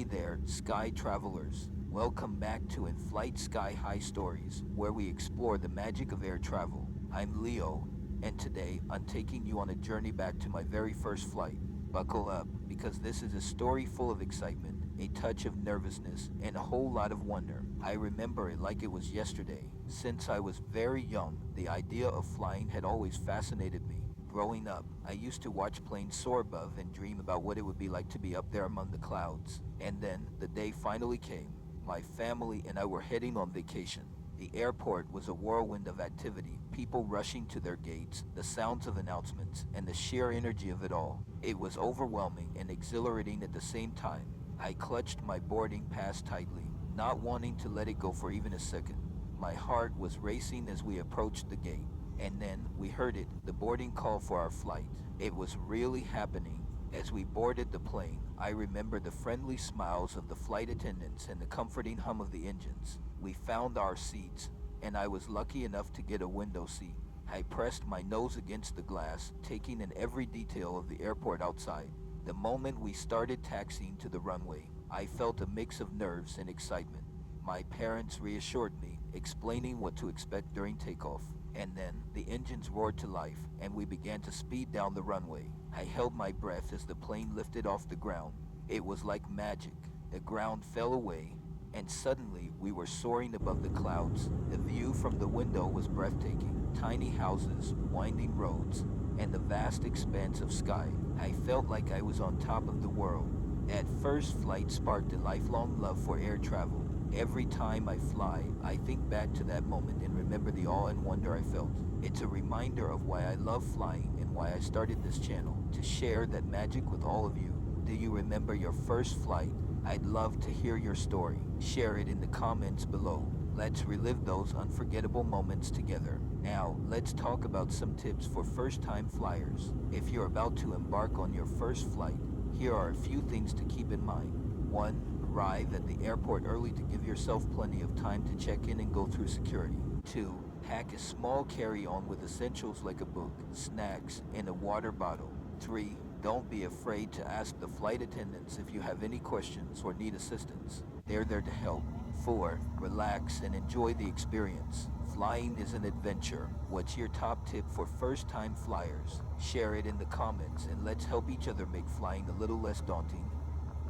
Hey there, sky travelers. Welcome back to In Flight Sky High Stories, where we explore the magic of air travel. I'm Leo, and today I'm taking you on a journey back to my very first flight. Buckle up, because this is a story full of excitement, a touch of nervousness, and a whole lot of wonder. I remember it like it was yesterday. Since I was very young, the idea of flying had always fascinated me. Growing up, I used to watch planes soar above and dream about what it would be like to be up there among the clouds. And then, the day finally came. My family and I were heading on vacation. The airport was a whirlwind of activity, people rushing to their gates, the sounds of announcements, and the sheer energy of it all. It was overwhelming and exhilarating at the same time. I clutched my boarding pass tightly, not wanting to let it go for even a second. My heart was racing as we approached the gate. And then we heard it, the boarding call for our flight. It was really happening. As we boarded the plane, I remember the friendly smiles of the flight attendants and the comforting hum of the engines. We found our seats, and I was lucky enough to get a window seat. I pressed my nose against the glass, taking in every detail of the airport outside. The moment we started taxiing to the runway, I felt a mix of nerves and excitement. My parents reassured me, explaining what to expect during takeoff. And then, the engines roared to life, and we began to speed down the runway. I held my breath as the plane lifted off the ground. It was like magic. The ground fell away, and suddenly we were soaring above the clouds. The view from the window was breathtaking. Tiny houses, winding roads, and the vast expanse of sky. I felt like I was on top of the world. At first, flight sparked a lifelong love for air travel. Every time I fly, I think back to that moment and remember the awe and wonder I felt. It's a reminder of why I love flying and why I started this channel, to share that magic with all of you. Do you remember your first flight? I'd love to hear your story. Share it in the comments below. Let's relive those unforgettable moments together. Now, let's talk about some tips for first-time flyers. If you're about to embark on your first flight, here are a few things to keep in mind. 1. Arrive at the airport early to give yourself plenty of time to check in and go through security. 2. Pack a small carry-on with essentials like a book, snacks, and a water bottle. 3. Don't be afraid to ask the flight attendants if you have any questions or need assistance. They're there to help. 4. Relax and enjoy the experience. Flying is an adventure. What's your top tip for first-time flyers? Share it in the comments and let's help each other make flying a little less daunting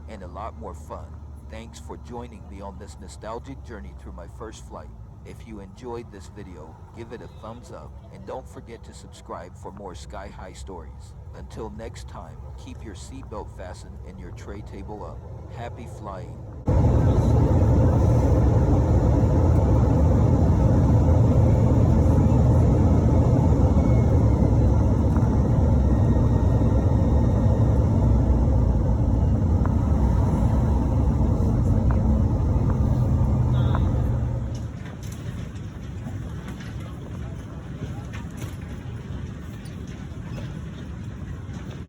and a lot more fun. Thanks for joining me on this nostalgic journey through my first flight. If you enjoyed this video, give it a thumbs up and don't forget to subscribe for more sky high stories. Until next time, keep your seatbelt fastened and your tray table up. Happy flying!